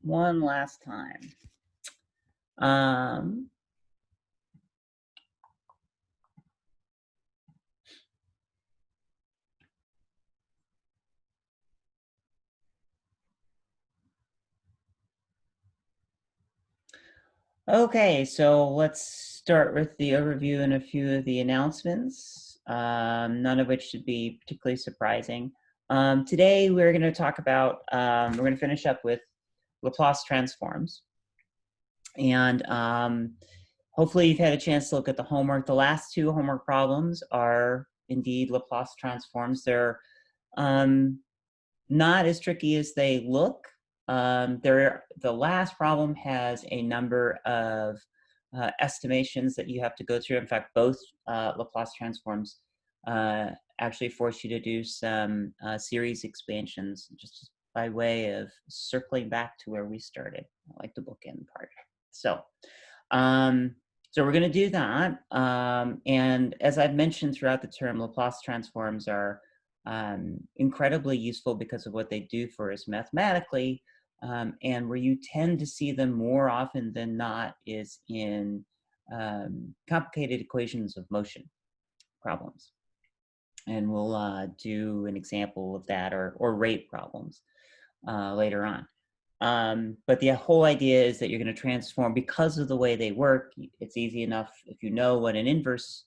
one last time. Okay, so let's start with the overview and a few of the announcements, none of which should be particularly surprising. Today we're going to talk about, we're going to finish up with Laplace transforms. And hopefully you've had a chance to look at the homework. The last two homework problems are indeed Laplace transforms. They're not as tricky as they look. The last problem has a number of estimations that you have to go through. In fact, both Laplace transforms actually force you to do some series expansions, just by way of circling back to where we started, like the bookend part. So we're going to do that. And as I've mentioned throughout the term, Laplace transforms are incredibly useful because of what they do for us mathematically, and where you tend to see them more often than not is in complicated equations of motion problems. And we'll do an example of that, or rate problems later on. But the whole idea is that you're going to transform because of the way they work. It's easy enough if you know what an inverse,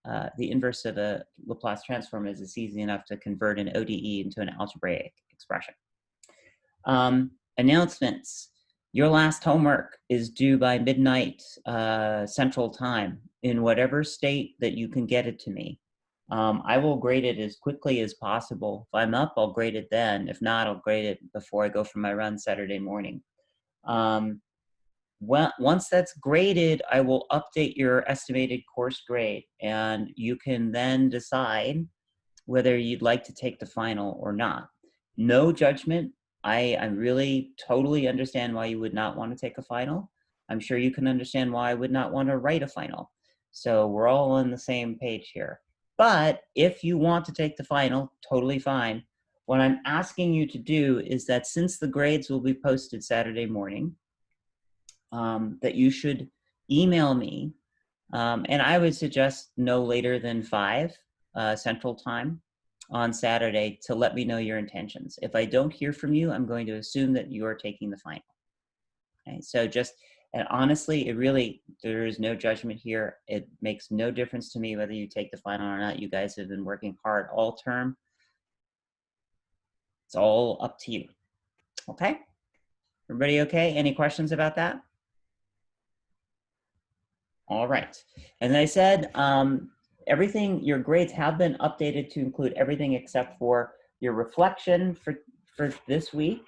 the inverse of a Laplace transform is. It's easy enough to convert an ODE into an algebraic expression. Announcements. Your last homework is due by midnight Central Time in whatever state that you can get it to me. I will grade it as quickly as possible. If I'm up, I'll grade it then. If not, I'll grade it before I go for my run Saturday morning. Once that's graded, I will update your estimated course grade, and you can then decide whether you'd like to take the final or not. No judgment. I really totally understand why you would not want to take a final. I'm sure you can understand why I would not want to write a final. So we're all on the same page here. But if you want to take the final, totally fine. What I'm asking you to do is that since the grades will be posted Saturday morning, that you should email me, and I would suggest no later than 5 Central Time on Saturday to let me know your intentions. If I don't hear from you, I'm going to assume that you are taking the final. Okay, so just, and honestly, there is no judgment here. It makes no difference to me whether you take the final or not. You guys have been working hard all term. It's all up to you. Okay? Everybody okay? Any questions about that? All right. And I said, everything, your grades have been updated to include everything except for your reflection for this week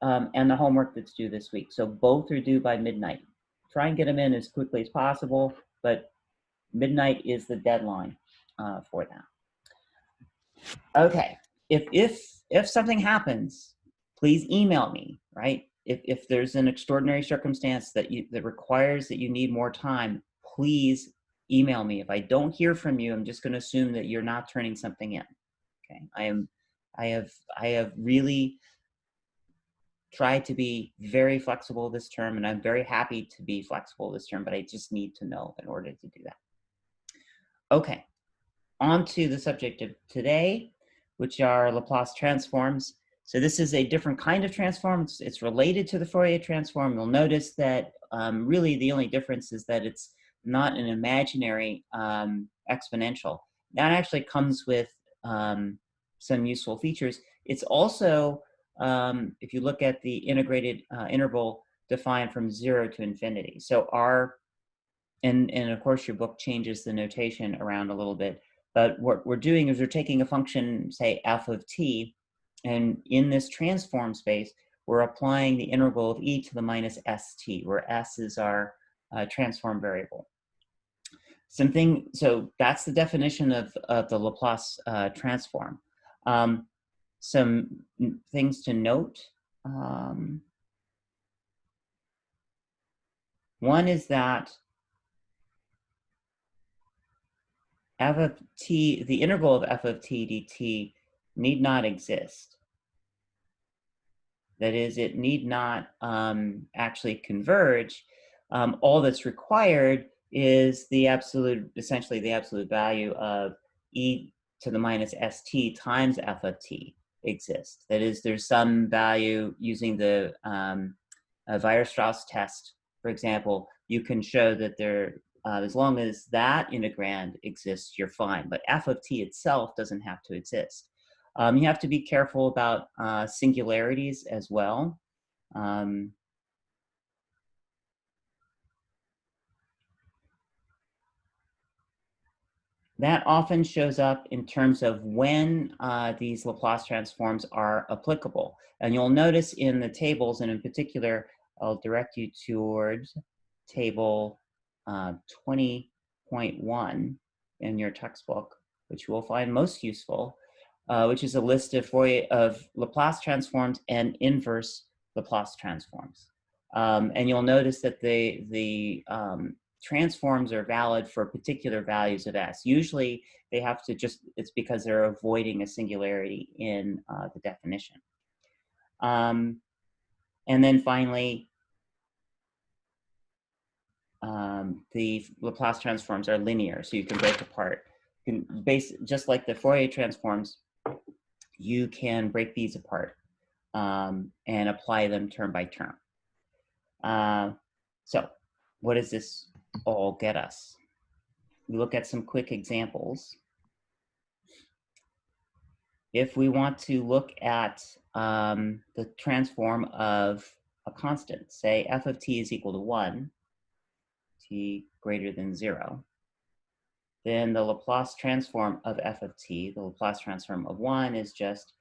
and the homework that's due this week. So both are due by midnight. Try and get them in as quickly as possible, but midnight is the deadline for that. Okay, if something happens, please email me, right? If there's an extraordinary circumstance that requires that you need more time, please email me. If I don't hear from you, I'm just going to assume that you're not turning something in. Okay, I have really tried to be very flexible this term, and I'm very happy to be flexible this term, but I just need to know in order to do that. Okay, on to the subject of today, which are Laplace transforms. So this is a different kind of transform. It's related to the Fourier transform. You'll notice that really the only difference is that it's not an imaginary exponential. That actually comes with some useful features. It's also, if you look at the integrated interval defined from 0 to infinity. So and of course your book changes the notation around a little bit, but what we're doing is we're taking a function, say f of t, and in this transform space, we're applying the integral of e to the minus st, where s is our transform variable. So that's the definition of the Laplace transform. Some things to note. One is that f of t, the integral of f of t dt need not exist. That is, it need not actually converge. All that's required is the absolute, essentially the absolute value of e to the minus st times f of t exists. That is, there's some value using the Weierstrass test, for example, you can show that there, as long as that integrand exists, you're fine. But f of t itself doesn't have to exist. You have to be careful about singularities as well. That often shows up in terms of when these Laplace transforms are applicable. And you'll notice in the tables, and in particular, I'll direct you towards table 20.1 in your textbook, which you will find most useful, which is a list of Laplace transforms and inverse Laplace transforms. And you'll notice that the transforms are valid for particular values of s. Usually they have to it's because they're avoiding a singularity in the definition. And then finally, the Laplace transforms are linear, so you can break apart. You can just like the Fourier transforms, you can break these apart and apply them term by term. So what does this all get us? We look at some quick examples. If we want to look at the transform of a constant, say f of t is equal to 1, t greater than 0, then the Laplace transform of f of t, the Laplace transform of 1, is just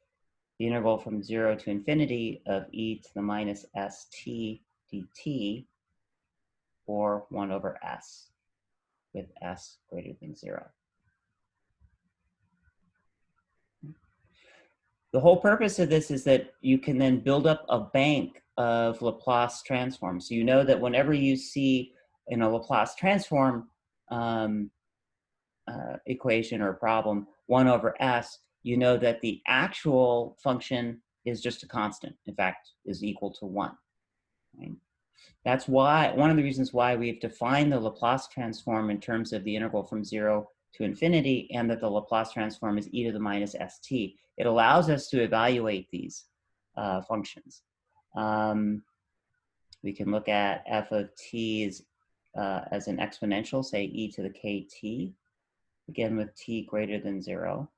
the integral from 0 to infinity of e to the minus st dt, or 1 over s, with s greater than 0. The whole purpose of this is that you can then build up a bank of Laplace transforms. So you know that whenever you see in a Laplace transform equation or problem 1 over s, you know that the actual function is just a constant. In fact, is equal to 1. Right? That's why, one of the reasons why we've defined the Laplace transform in terms of the integral from 0 to infinity, and that the Laplace transform is e to the minus st. It allows us to evaluate these functions. We can look at f of t as an exponential, say e to the kt, again with t greater than 0.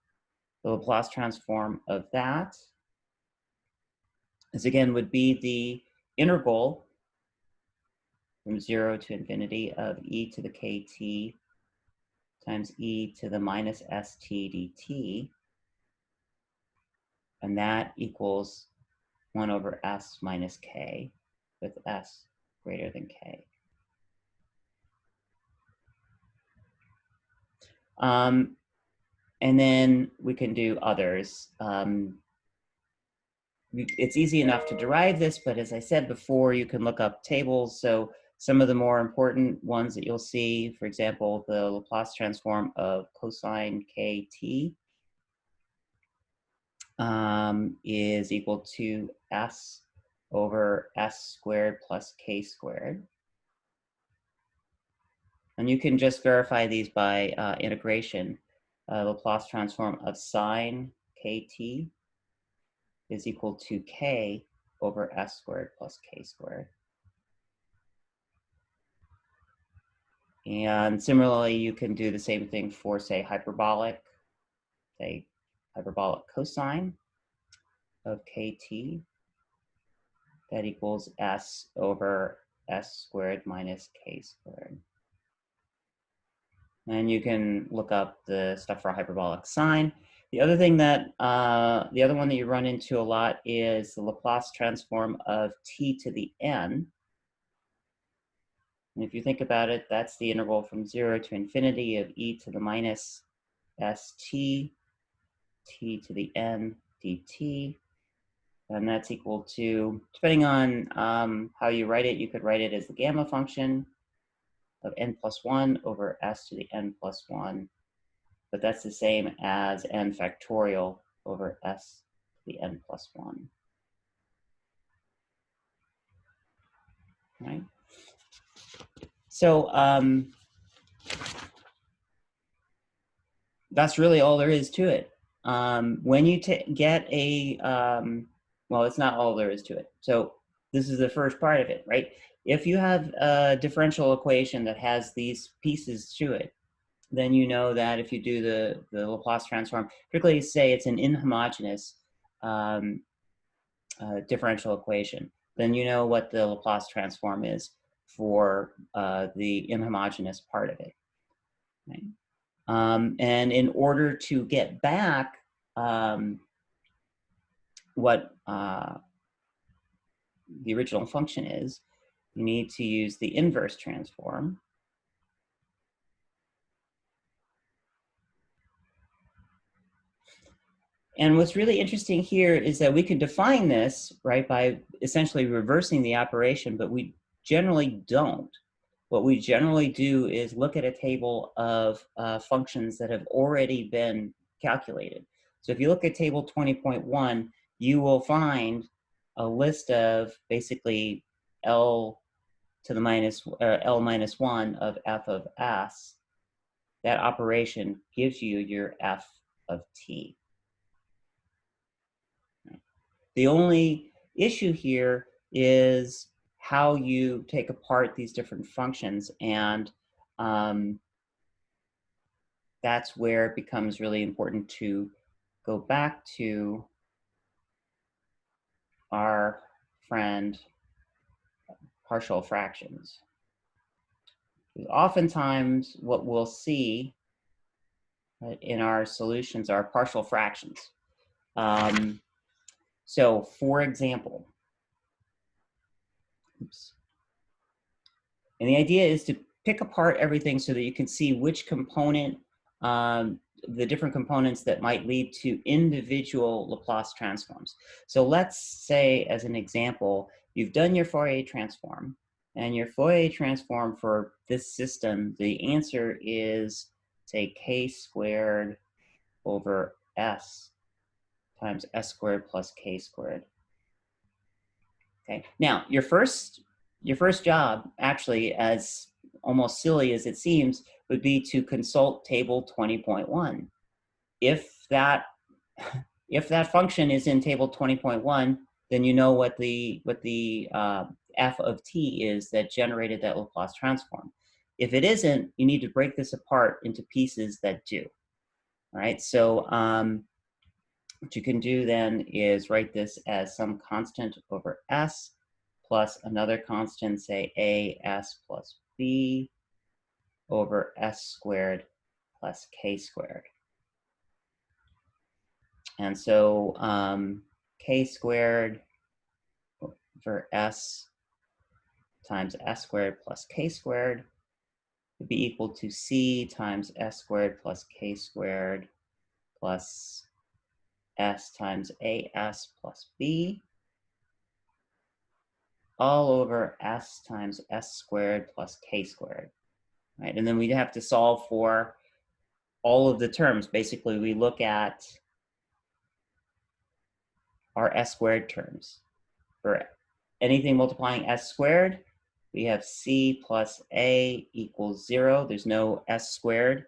The Laplace transform of that is, again, would be the integral from 0 to infinity of e to the kt times e to the minus st dt, and that equals 1 over s minus k, with s greater than k. And then we can do others. It's easy enough to derive this, but as I said before, you can look up tables. So some of the more important ones that you'll see, for example, the Laplace transform of cosine kt is equal to s over s squared plus k squared. And you can just verify these by integration. Laplace transform of sine kt is equal to k over s squared plus k squared. And similarly, you can do the same thing for, say, hyperbolic cosine of kt. That equals s over s squared minus k squared. And you can look up the stuff for hyperbolic sine. The other thing that, the other one that you run into a lot is the Laplace transform of t to the n. And if you think about it, that's the integral from 0 to infinity of e to the minus st t to the n dt. And that's equal to, depending on how you write it, you could write it as the gamma function of n plus 1 over s to the n plus 1. But that's the same as n factorial over s to the n plus 1. right? So that's really all there is to it. When you get a, well, it's not all there is to it. So this is the first part of it, right? If you have a differential equation that has these pieces to it, then you know that if you do the Laplace transform, particularly say it's an inhomogeneous differential equation, then you know what the Laplace transform is for the inhomogeneous part of it. Right? And in order to get back what the original function is, you need to use the inverse transform. And what's really interesting here is that we can define this, right, by essentially reversing the operation, but we generally don't. What we generally do is look at a table of functions that have already been calculated. So if you look at table 20.1, you will find a list of basically L to the L minus 1 of f of s. That operation gives you your f of t. The only issue here is how you take apart these different functions, and that's where it becomes really important to go back to our friend partial fractions. Oftentimes what we'll see in our solutions are partial fractions. So for example, oops. And the idea is to pick apart everything so that you can see which component, the different components that might lead to individual Laplace transforms. So let's say, as an example, you've done your Fourier transform, and your Fourier transform for this system, the answer is, say, k squared over s times s squared plus k squared. Okay. Now, your first job, actually, as almost silly as it seems, would be to consult table 20.1. If that function is in table 20.1, then you know what the f of t is that generated that Laplace transform. If it isn't, you need to break this apart into pieces that do. All right. So what you can do then is write this as some constant over s plus another constant, say as plus b over s squared plus k squared. And so k squared over s times s squared plus k squared would be equal to c times s squared plus k squared plus s times as plus b all over s times s squared plus k squared, right? And then we'd have to solve for all of the terms. Basically, we look at our s squared terms. For anything multiplying s squared, we have c plus a equals 0. There's no s squared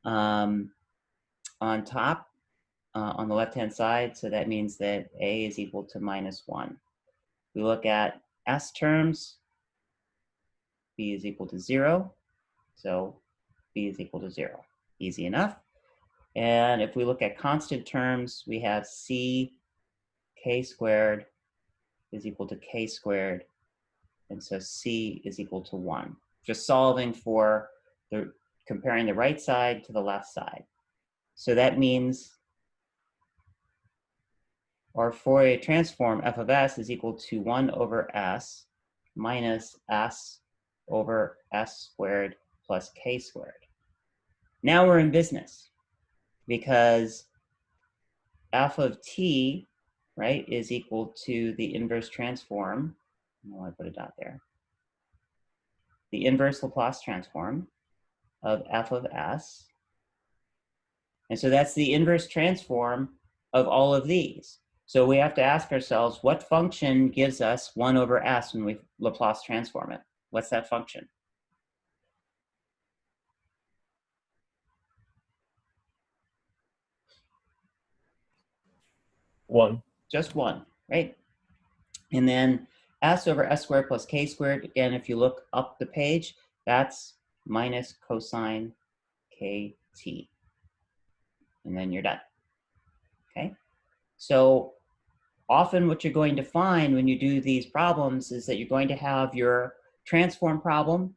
on top, on the left-hand side, so that means that a is equal to minus 1. We look at s terms, b is equal to 0, so b is equal to 0. Easy enough. And if we look at constant terms, we have c k squared is equal to k squared, and so c is equal to 1. Just solving for comparing the right side to the left side. So that means our Fourier transform f of s is equal to 1 over s minus s over s squared plus k squared. Now we're in business, because f of t, right, is equal to the inverse transform. I want to put a dot there. The inverse Laplace transform of f of s. And so that's the inverse transform of all of these. So we have to ask ourselves, what function gives us 1 over s when we Laplace transform it? What's that function? One. Just 1, right? And then s over s squared plus k squared, again, if you look up the page, that's minus cosine kt. And then you're done, okay? So often what you're going to find when you do these problems is that you're going to have your transform problem.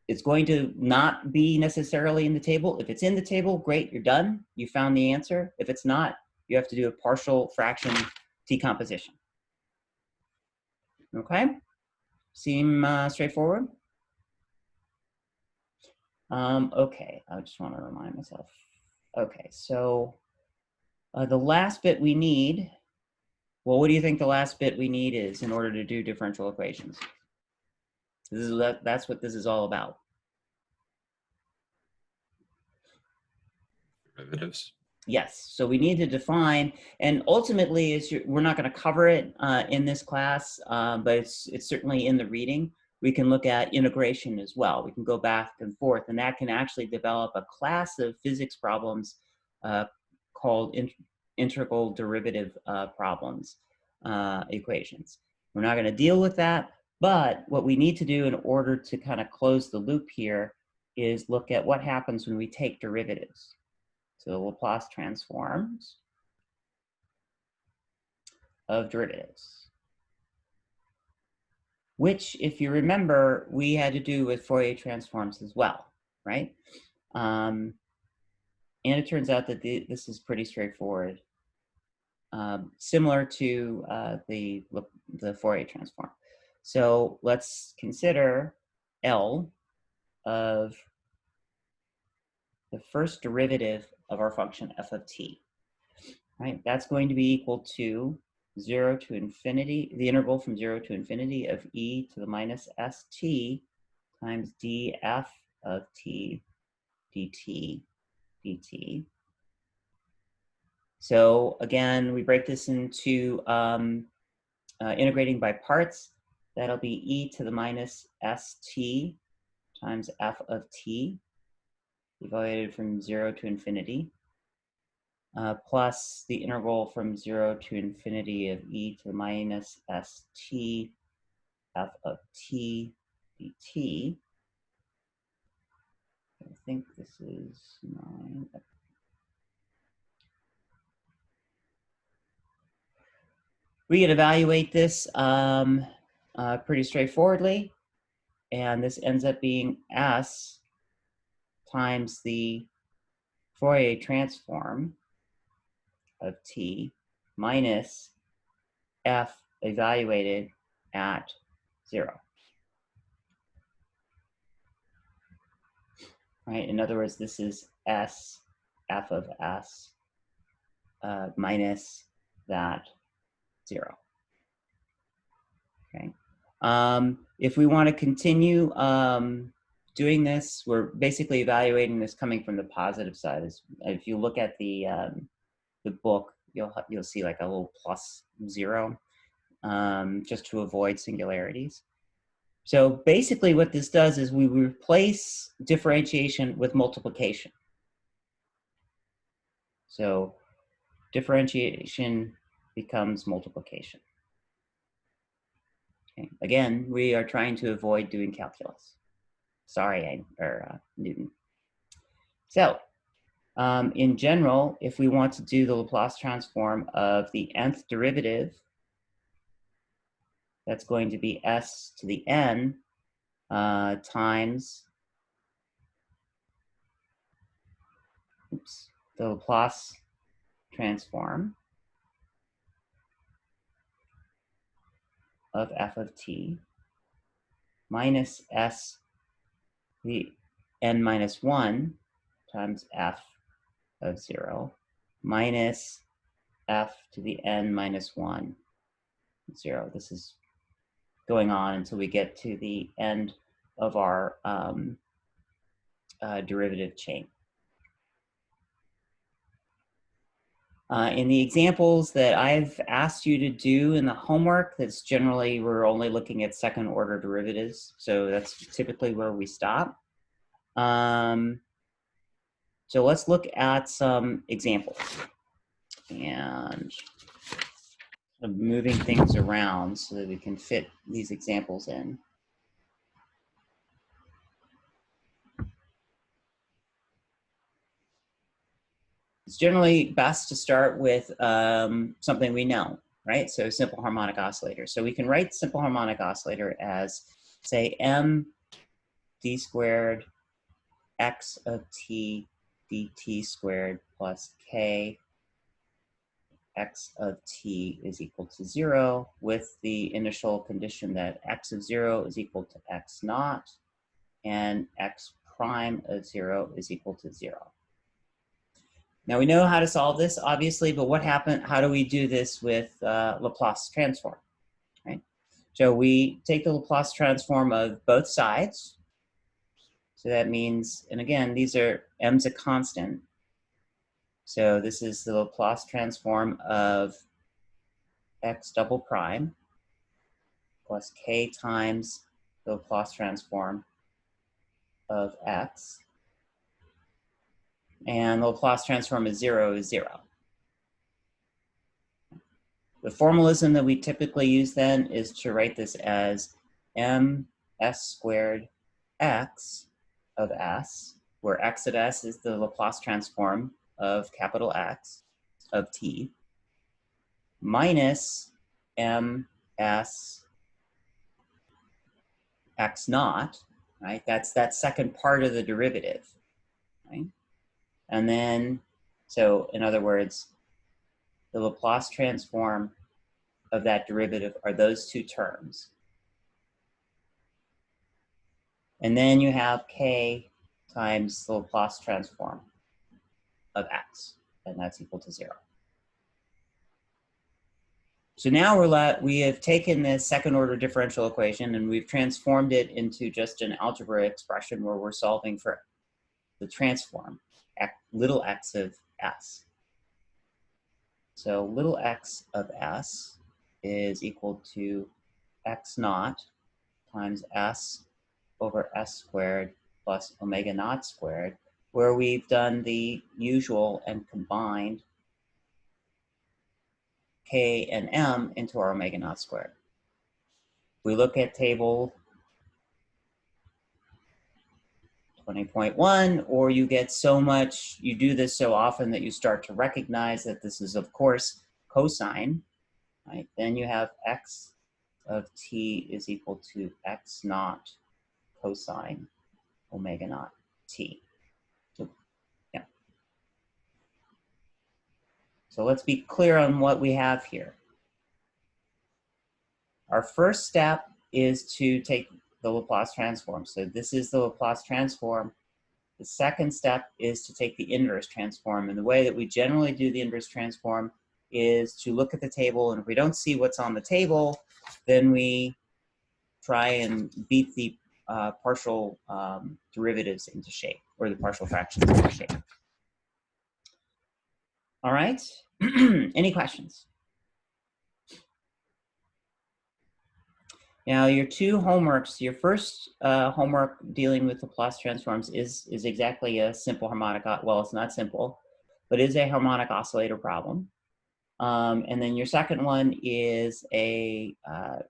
It's going to not be necessarily in the table. If it's in the table, great, you're done. You found the answer. If it's not, you have to do a partial fraction decomposition. Okay? Seem straightforward? Okay, I just want to remind myself. Okay, so the last bit we need, well, what do you think the last bit we need is in order to do differential equations? That's what this is all about. Derivatives. Yes, so we need to define, and ultimately, we're not going to cover it in this class, but it's certainly in the reading. We can look at integration as well. We can go back and forth, and that can actually develop a class of physics problems called integral derivative problems, equations. We're not going to deal with that, but what we need to do in order to kind of close the loop here is look at what happens when we take derivatives. So Laplace transforms of derivatives, which, if you remember, we had to do with Fourier transforms as well, right? And it turns out that this is pretty straightforward, similar to the Fourier transform. So let's consider L of the first derivative of our function f of t. Right, that's going to be equal to 0 to infinity, the interval from 0 to infinity of e to the minus st times df of t dt dt. So again, we break this into integrating by parts. That'll be e to the minus st times f of t, evaluated from 0 to infinity. Plus the integral from 0 to infinity of e to the minus st f of t dt. I think this is 9. We can evaluate this pretty straightforwardly, and this ends up being s times the Fourier transform of t minus f evaluated at 0. Right? In other words, this is s f of s minus that 0. Okay. If we want to continue doing this, we're basically evaluating this coming from the positive side. If you look at the book, you'll see like a little plus 0, just to avoid singularities. So basically what this does is we replace differentiation with multiplication. So differentiation becomes multiplication. Okay. Again, we are trying to avoid doing calculus. Sorry, Newton. So in general, if we want to do the Laplace transform of the nth derivative, that's going to be s to the n times the Laplace transform of f of t minus s to the n minus 1 times f of 0 minus f to the n minus 1, 0. This is going on until we get to the end of our derivative chain. In the examples that I've asked you to do in the homework, that's generally, we're only looking at second order derivatives. So that's typically where we stop. So let's look at some examples. And moving things around so that we can fit these examples in. It's generally best to start with something we know, right? So simple harmonic oscillator. So we can write simple harmonic oscillator as, say, m d squared x of t dt squared plus k x of t is equal to 0, with the initial condition that x of 0 is equal to x naught and x prime of 0 is equal to 0. Now we know how to solve this, obviously, but what happened? How do we do this with Laplace transform? Right. So we take the Laplace transform of both sides. So that means, and again, these are m's a constant. So this is the Laplace transform of x double prime plus k times the Laplace transform of x. And the Laplace transform of 0 is 0. The formalism that we typically use then is to write this as ms squared x of s, where x of s is the Laplace transform of capital X of t, minus ms x naught, right? That's that second part of the derivative, right? And then, so in other words, the Laplace transform of that derivative are those two terms. And then you have k times the Laplace transform of x, and that's equal to 0. So now we have taken this second order differential equation and we've transformed it into just an algebra expression where we're solving for the transform, little x of s. So little x of s is equal to x naught times s over s squared plus omega naught squared, where we've done the usual and combined k and m into our omega naught squared. We look at table 20.1, or you get so much, you do this so often that you start to recognize that this is, of course, cosine, right? Then you have x of t is equal to x naught cosine omega naught t. So, yeah. So let's be clear on what we have here. Our first step is to take the Laplace transform. So this is the Laplace transform. The second step is to take the inverse transform. And the way that we generally do the inverse transform is to look at the table, and if we don't see what's on the table, then we try and beat the partial derivatives into shape, or the partial fractions into shape. All right, any questions? Now, your two homeworks, your first homework dealing with Laplace transforms is exactly a simple harmonic, well, it's not simple, but is a harmonic oscillator problem. And then your second one is a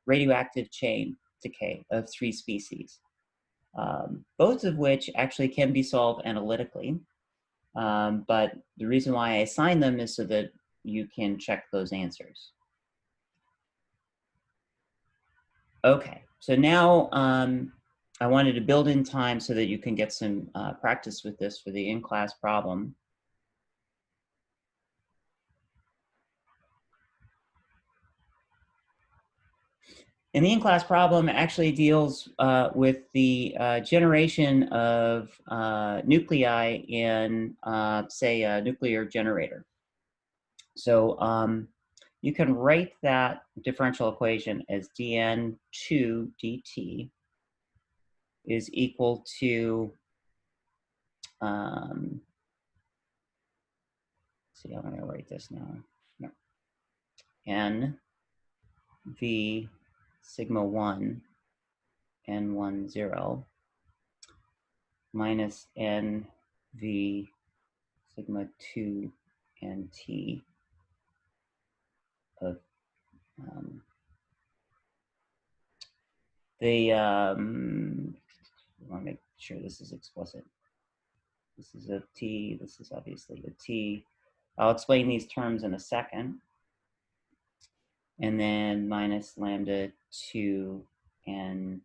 radioactive chain decay of 3 species, both of which actually can be solved analytically. But the reason why I assign them is so that you can check those answers. Okay, so now I wanted to build in time so that you can get some practice with this for the in-class problem. And the in-class problem actually deals with the generation of nuclei in, say, a nuclear generator. So you can write that differential equation as dn2 dt is equal to see, I'm going to write this now. No. N V sigma 1 N1 0 minus N V sigma 2 NT of I want to make sure this is explicit. This is a T, this is obviously a T. I'll explain these terms in a second. And then minus lambda 2 N2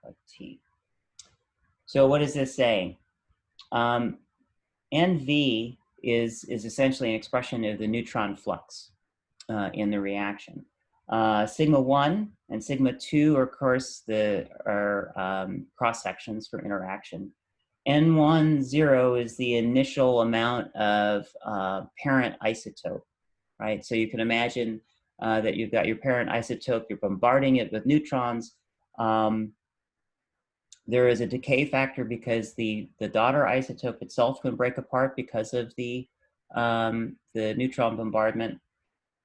of T. So what is this saying? NV is essentially an expression of the neutron flux in the reaction. Sigma 1 and sigma 2 are, of course, cross sections for interaction. N1 0 is the initial amount of parent isotope, right? So you can imagine that you've got your parent isotope, you're bombarding it with neutrons. There is a decay factor because the daughter isotope itself can break apart because of the neutron bombardment,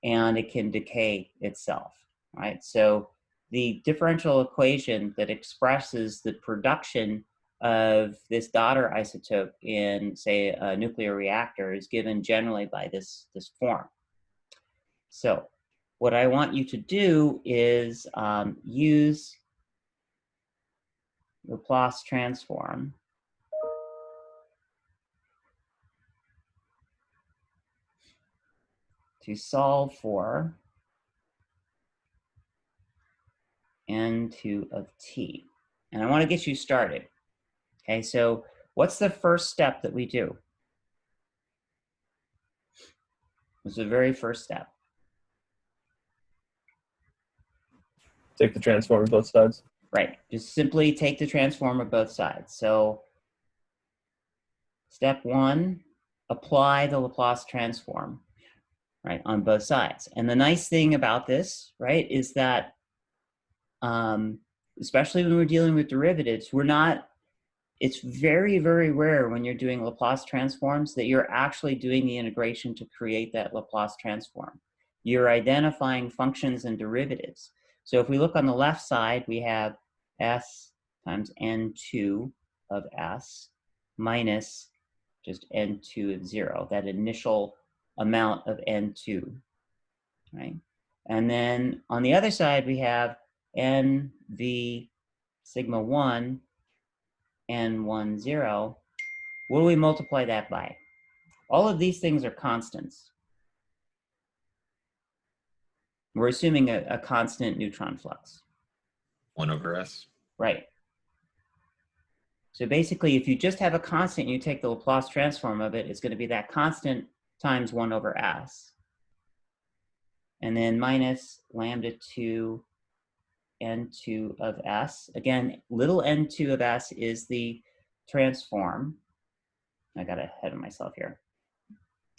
and it can decay itself, right? So the differential equation that expresses the production of this daughter isotope in, say, a nuclear reactor is given generally by this form. So what I want you to do is use Laplace transform to solve for N2 of T. And I want to get you started. Okay, so what's the first step that we do? What's the very first step? Take the transform of both sides. Right, just simply take the transform of both sides. So step 1, apply the Laplace transform, right, on both sides. And the nice thing about this, right, is that especially when we're dealing with derivatives, it's very, very rare when you're doing Laplace transforms that you're actually doing the integration to create that Laplace transform. You're identifying functions and derivatives. So if we look on the left side, we have S times N2 of S minus just N2 of 0, that initial amount of N2, right? And then on the other side, we have NV sigma 1 N1 0. What do we multiply that by? All of these things are constants. We're assuming a constant neutron flux. 1 over S. Right. So basically, if you just have a constant and you take the Laplace transform of it, it's going to be that constant times 1 over S. And then minus lambda 2 N2 of S. Again, little n2 of S is the transform. I got ahead of myself here.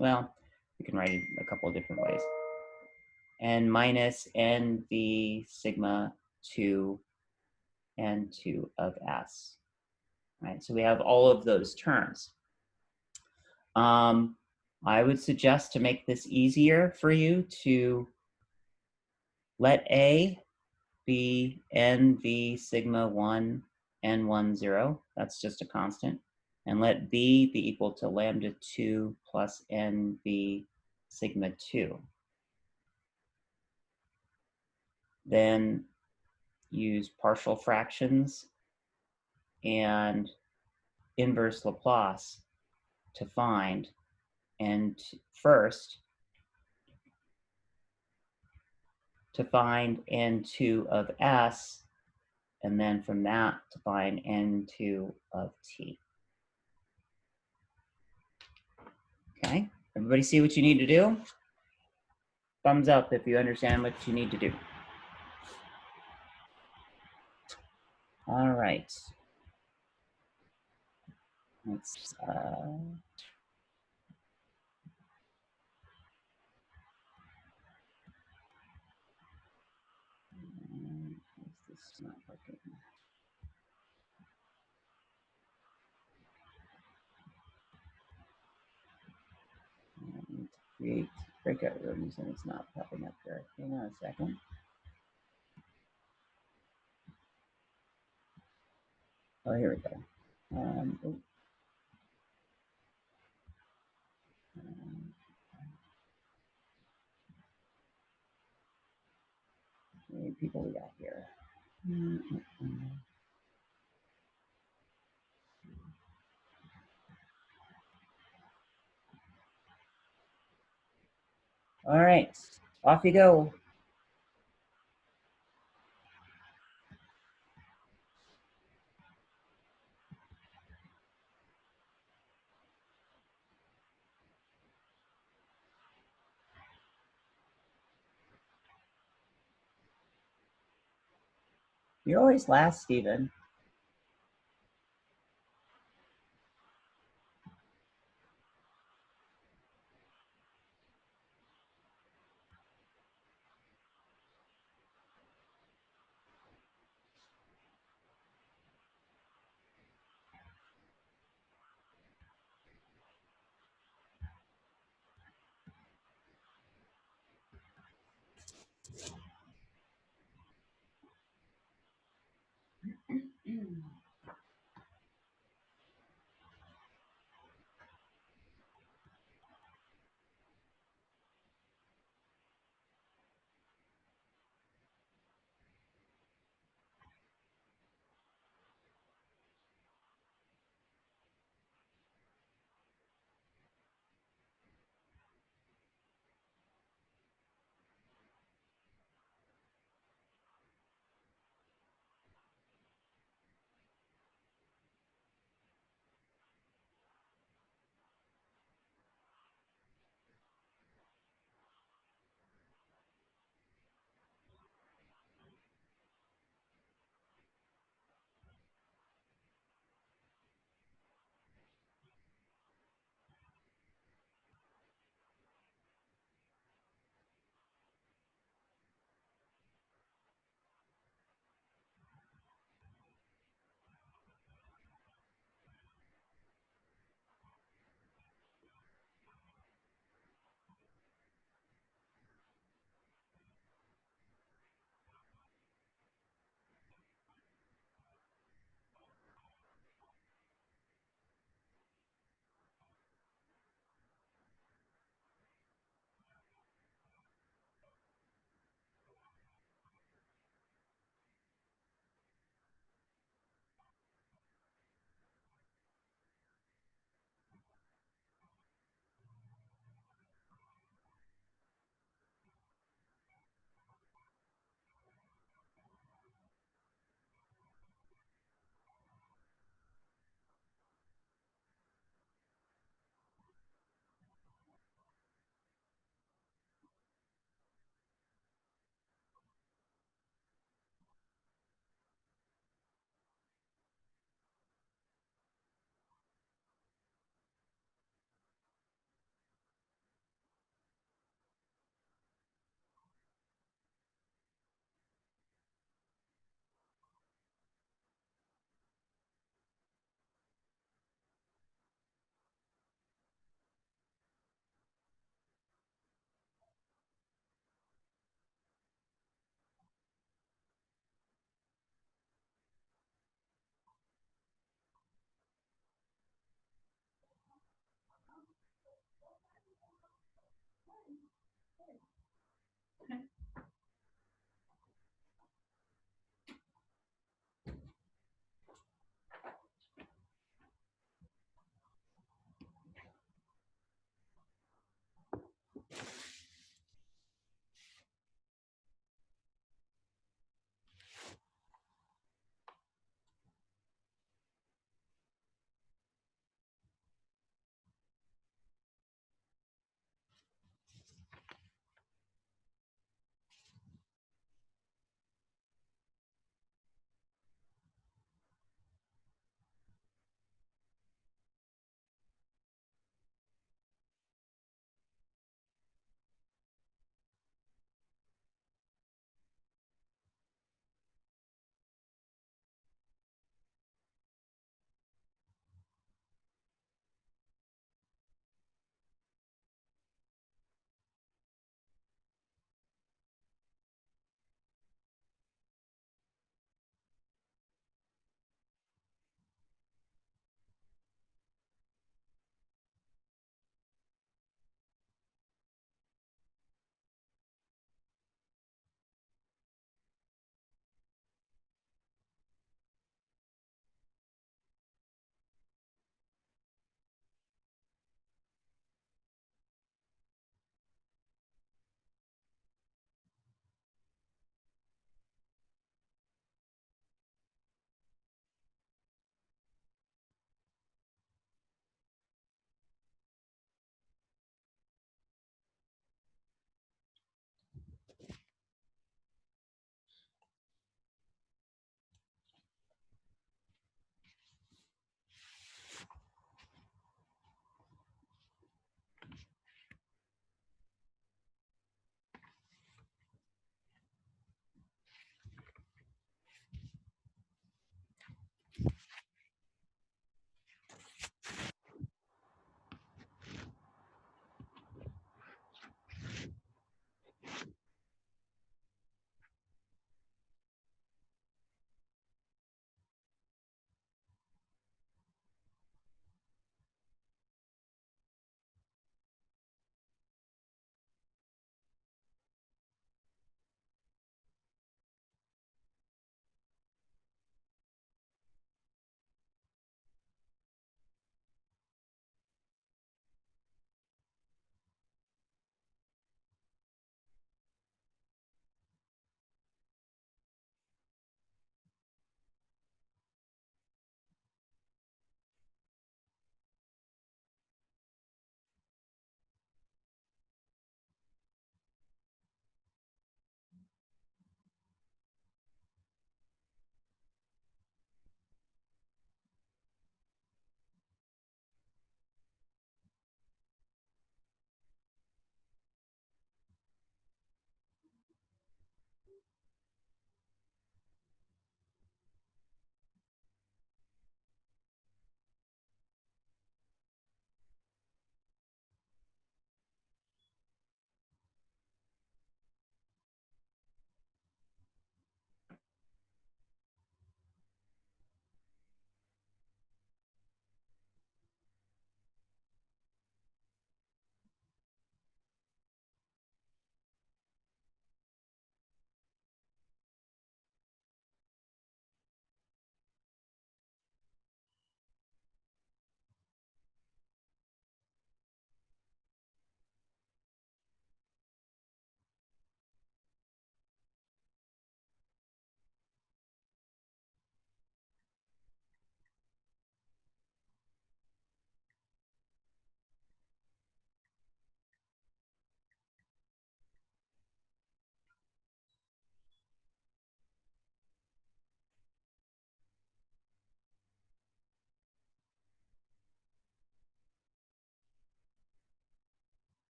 Well, we can write it a couple of different ways. And minus NV sigma 2 N2 of S. Right, so we have all of those terms. I would suggest, to make this easier for you, to let A be NV sigma 1 N1 0. That's just a constant. And let B be equal to lambda 2 plus NV sigma 2. Then use partial fractions and inverse Laplace to find, and first to find N2 of S, and then from that to find N2 of T. Okay, everybody see what you need to do? Thumbs up if you understand what you need to do. All right. Let's is this not working? breakout rooms, and it's not popping up here. Hang on a second. Oh, here we go. How many people we got here? All right, off you go. You're always last, Stephen.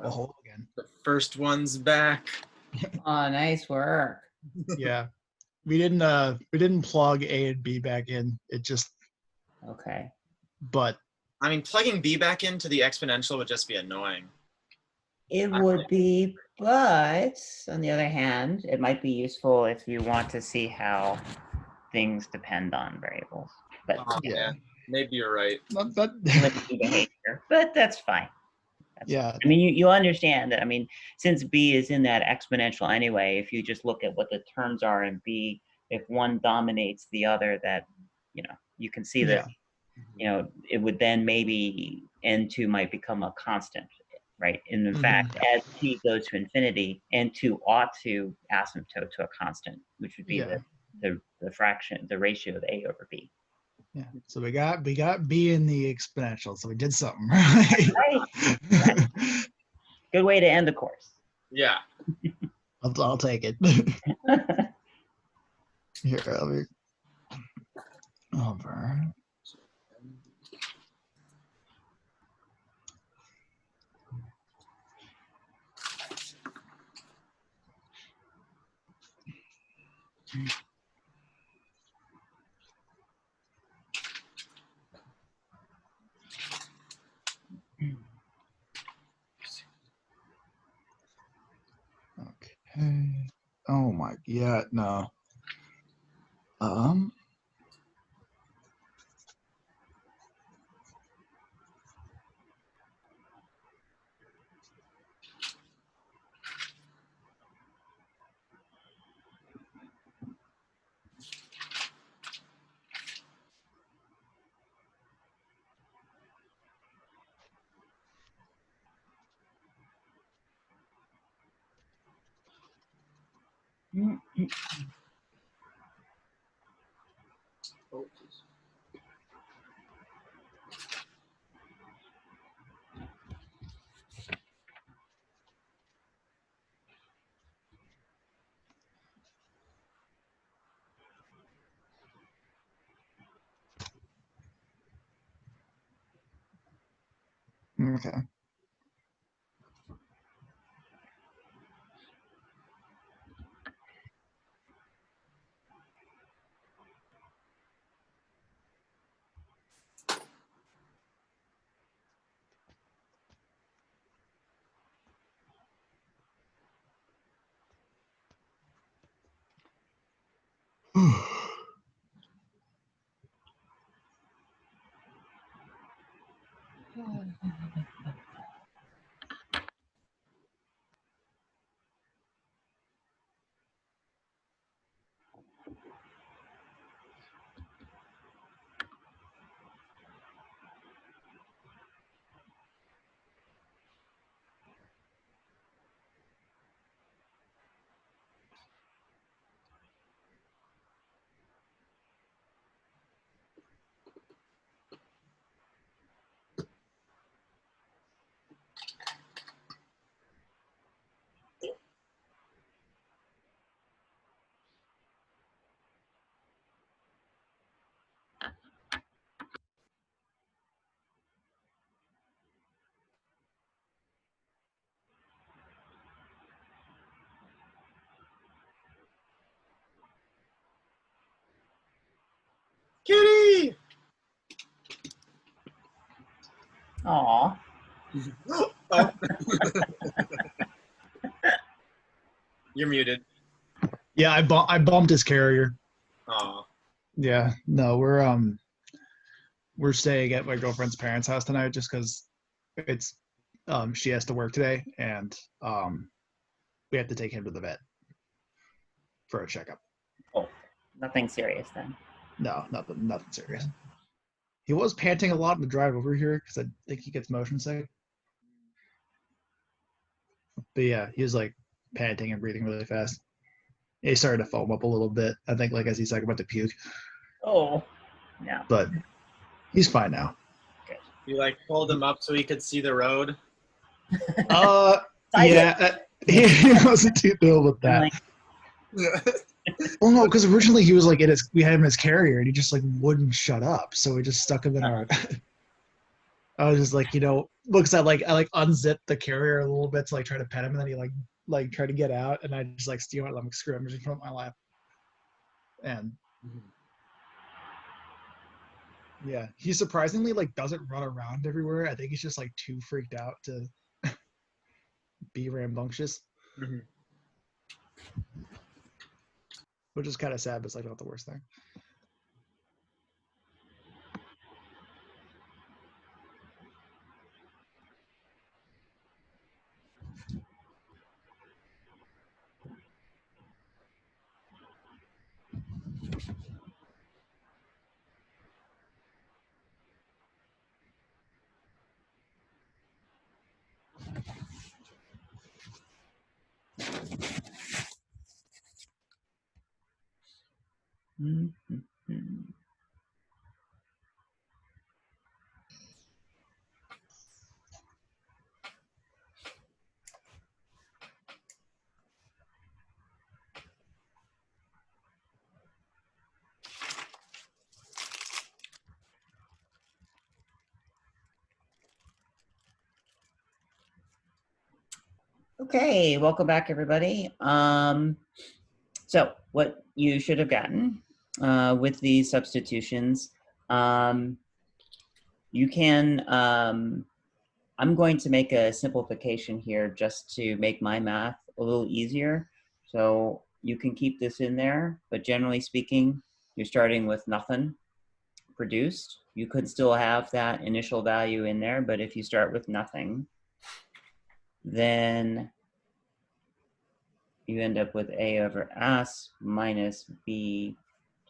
a hole again. The first one's back. Oh, nice work. Yeah. We didn't plug A and B back in. It just, Okay. but I mean, plugging B back into the exponential would just be annoying. It would be, but on the other hand, it might be useful if you want to see how things depend on variables. But Oh, yeah. man. Maybe you're right. but limited behavior. But that's fine. That's yeah. fine. I mean, you understand that. I mean, since B is in that exponential anyway, if you just look at what the terms are in B, if one dominates the other, that, you can see that, it would then maybe N2 might become a constant, right? And in fact, as T goes to infinity, N2 ought to asymptote to a constant, which would be the fraction, the ratio of A over B. Yeah. So we got B in the exponential. So we did something right. Right. Good way to end the course. Yeah. I'll take it. Here, let me over. Okay. Oh my, yeah, no. Okay. Kitty! Aw. Oh. You're muted. Yeah, I bumped his carrier. Aw. Yeah, no, we're staying at my girlfriend's parents' house tonight just because it's she has to work today, and we have to take him to the vet for a checkup. Oh, nothing serious then. No, nothing serious. He was panting a lot on the drive over here because I think he gets motion sick. But yeah, he was like panting and breathing really fast. He started to foam up a little bit. I think like as he's like about to puke. Oh, no. But he's fine now. You like pulled him up so he could see the road? Yeah, he wasn't too thrilled with that. Well, no, because originally he was like we had him as carrier, and he just like wouldn't shut up, so we just stuck him in our. I was just like, looks at I unzip the carrier a little bit to try to pet him, and then he like try to get out, and I just like steal it. I'm like, screw it, I'm just gonna put it on my lap. And yeah, he surprisingly doesn't run around everywhere. I think he's just too freaked out to be rambunctious, Mhm. which is kind of sad, but it's not the worst thing. Mhm. Okay, welcome back, everybody. So what you should have gotten with these substitutions, you can, I'm going to make a simplification here just to make my math a little easier. So you can keep this in there, but generally speaking, you're starting with nothing produced. You could still have that initial value in there, but if you start with nothing, then you end up with A over S minus B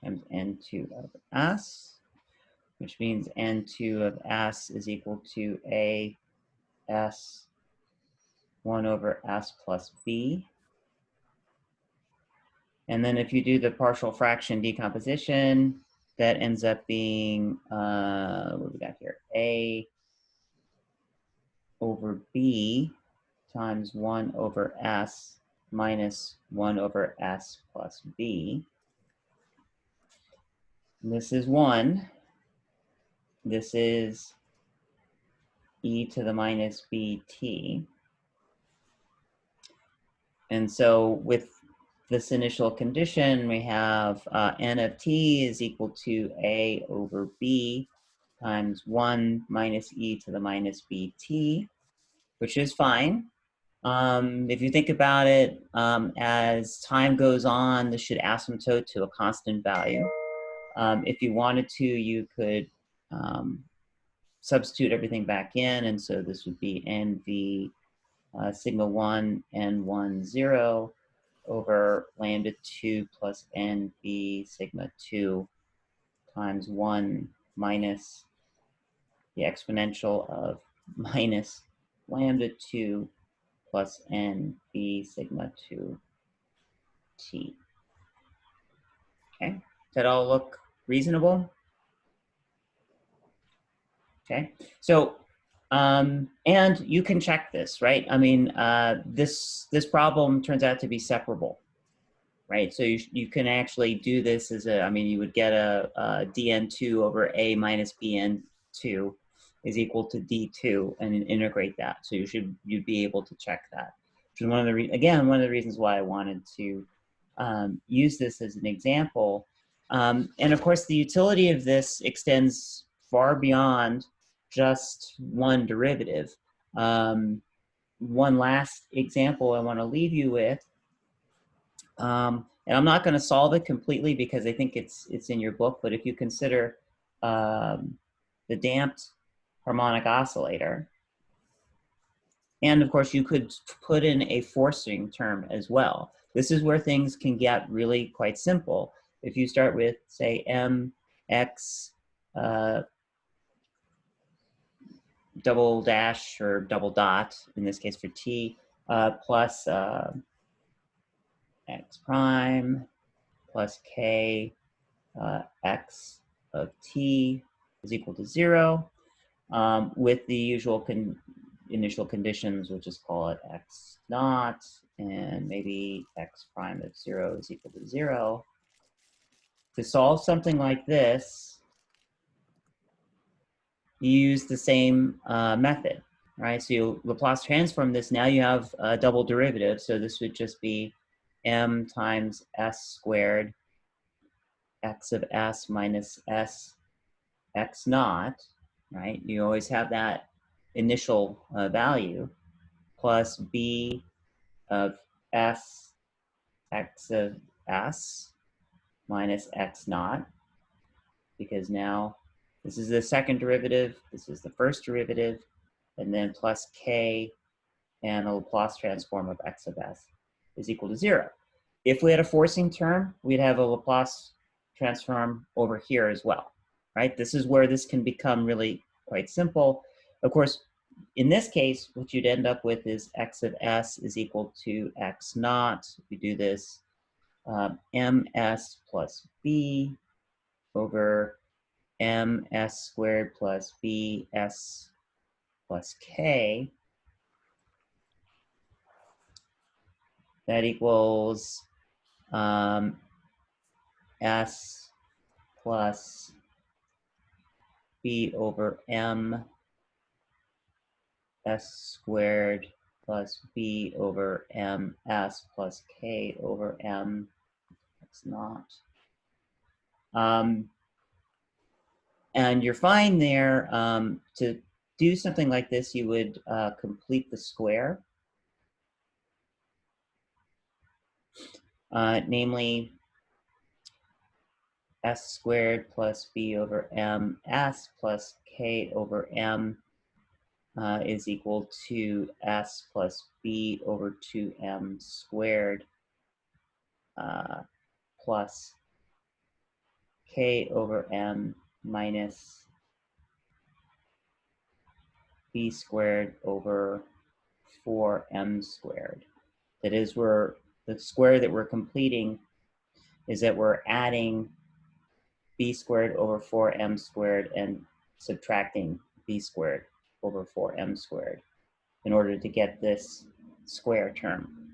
times N2 of S, which means N2 of S is equal to A S 1 over S plus B. And then if you do the partial fraction decomposition, that ends up being, what do we got here? A over B times 1 over S minus 1 over S plus B. And this is 1. This is e to the minus bt. And so with this initial condition, we have n of t is equal to a over b times 1 minus e to the minus bt, which is fine. If you think about it, as time goes on, this should asymptote to a constant value. If you wanted to, you could substitute everything back in, and so this would be nv sigma 1 n1 0 over lambda 2 plus nv sigma 2 times 1 minus the exponential of minus lambda 2 plus nv sigma 2 t. Okay, does that all look reasonable? Okay, so and you can check this, right? I mean, this problem turns out to be separable, right? So you can actually do this as a, I mean, you would get a dn2 over a minus bn2 is equal to d2 and integrate that. So you'd be able to check that. Which is one of the, again, one of the reasons why I wanted to use this as an example. And of course, the utility of this extends far beyond just one derivative. One last example I want to leave you with, and I'm not going to solve it completely because I think it's in your book, but if you consider the damped harmonic oscillator, and of course you could put in a forcing term as well. This is where things can get really quite simple. If you start with, say, mx double dash or double dot, in this case for t, plus x prime plus k x of t is equal to 0, with the usual initial conditions, we'll just call it x naught, and maybe x prime of 0 is equal to 0. To solve something like this, you use the same method, right? So you Laplace transform this. Now you have a double derivative. So this would just be m times s squared x of s minus s x naught, right? You always have that initial value plus b of s x of s minus x naught, because now this is the second derivative, this is the first derivative, and then plus k and a Laplace transform of x of s is equal to 0. If we had a forcing term, we'd have a Laplace transform over here as well, right? This is where this can become really quite simple. Of course, in this case, what you'd end up with is x of s is equal to x naught. We do this ms plus b over ms squared plus bs plus k. That equals s plus b over m s squared plus b over m s plus k over m x naught. And you're fine there. To do something like this, you would complete the square. Namely, s squared plus b over m s plus k over m is equal to s plus b over 2m squared plus k over m minus b squared over 4m squared. That is, the square that we're completing is that we're adding b squared over 4m squared and subtracting b squared over 4m squared in order to get this square term.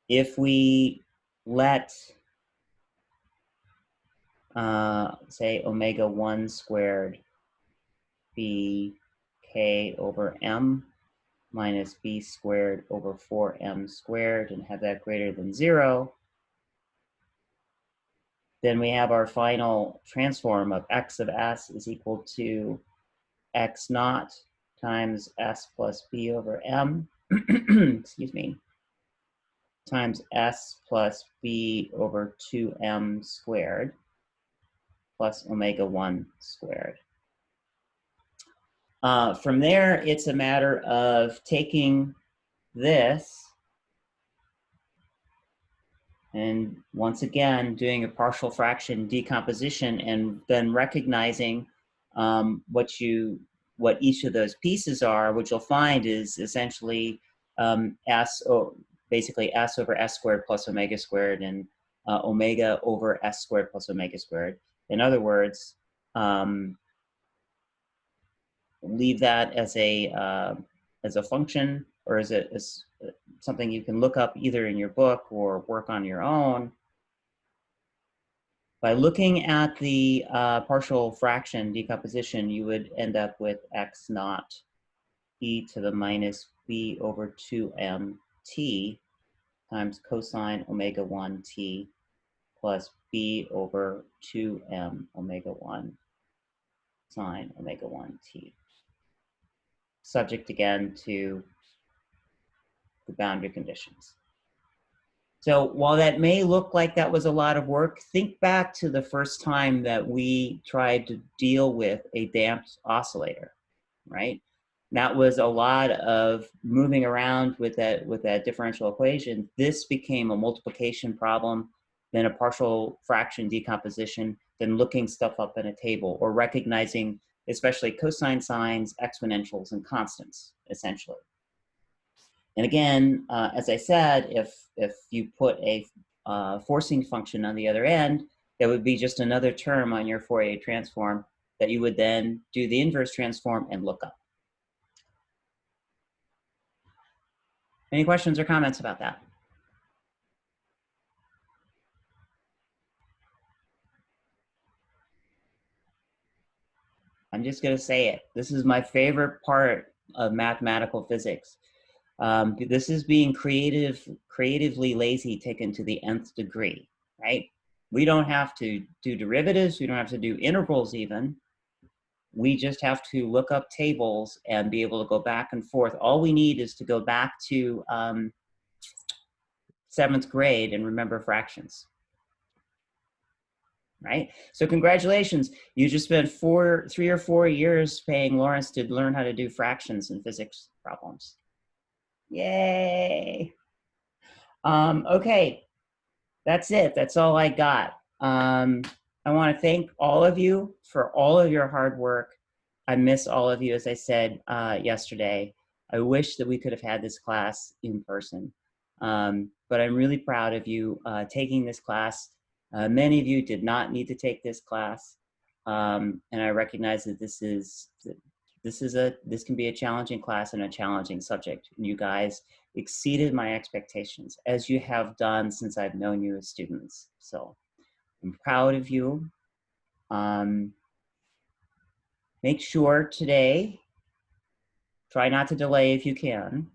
If we let, say, omega 1 squared be k over m minus b squared over 4m squared and have that greater than 0, then we have our final transform of x of s is equal to x naught times s plus b over m, excuse me, times s plus b over 2m squared plus omega 1 squared. From there, it's a matter of taking this and once again doing a partial fraction decomposition and then recognizing what each of those pieces are. What you'll find is essentially basically s over s squared plus omega squared and omega over s squared plus omega squared. In other words, leave that as a function or as something you can look up either in your book or work on your own. By looking at the partial fraction decomposition, you would end up with x naught e to the minus b over 2m t times cosine omega 1 t plus b over 2m omega 1 sine omega 1 t. Subject again to the boundary conditions. So while that may look like that was a lot of work, think back to the first time that we tried to deal with a damped oscillator, right? That was a lot of moving around with that differential equation. This became a multiplication problem, then a partial fraction decomposition, then looking stuff up in a table or recognizing especially cosine signs, exponentials, and constants, essentially. And again, as I said, if you put a forcing function on the other end, that would be just another term on your Fourier transform that you would then do the inverse transform and look up. Any questions or comments about that? I'm just going to say it. This is my favorite part of mathematical physics. This is being creatively lazy taken to the nth degree, right? We don't have to do derivatives. We don't have to do integrals even. We just have to look up tables and be able to go back and forth. All we need is to go back to 7th grade and remember fractions. Right? So congratulations. You just spent 3 or 4 years paying Lawrence to learn how to do fractions in physics problems. Yay. Okay, that's it. That's all I got. I want to thank all of you for all of your hard work. I miss all of you, as I said yesterday. I wish that we could have had this class in person. But I'm really proud of you taking this class. Many of you did not need to take this class. And I recognize that this can be a challenging class and a challenging subject. You guys exceeded my expectations, as you have done since I've known you as students. So I'm proud of you. Make sure today, try not to delay if you can,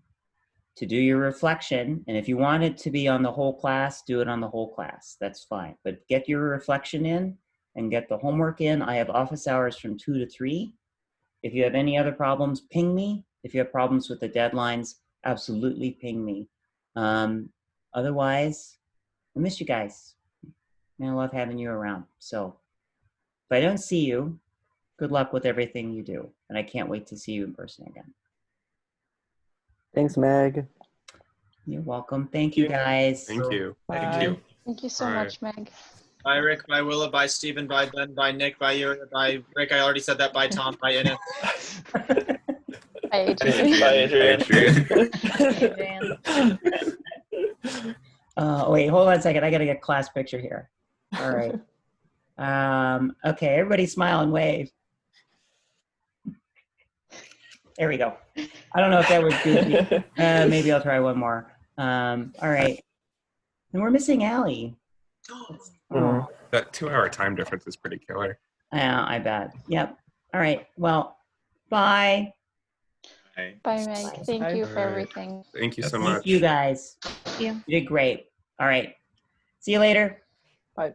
to do your reflection. And if you want it to be on the whole class, do it on the whole class. That's fine. But get your reflection in and get the homework in. I have office hours from 2 to 3. If you have any other problems, ping me. If you have problems with the deadlines, absolutely ping me. Otherwise, I miss you guys. And I love having you around. So if I don't see you, good luck with everything you do. And I can't wait to see you in person again. Thanks, Meg. You're welcome. Thank you, guys. Thank you. Thank you. Thank you so All right. much, Meg. Bye, Rick. Bye, Willa. Bye, Stephen. Bye, Ben. Bye, Nick. Bye, you. Bye, Rick. I already said that. Bye, Tom. Bye, Ennis. Bye, Adrian. Bye, Adrian. Adrian. Wait, hold on a second. I got to get class picture here. All right. Okay, everybody smile and wave. There we go. I don't know if that was good. Maybe I'll try one more. All right. And we're missing Allie. Oh, That 2-hour time difference is pretty killer. yeah, I bet. Yep. All right. Well, bye. Bye. Bye, Meg. Thank you for Alright. everything. Thank you so Thank much. you, guys. you. You did great. All right. See you later. Bye.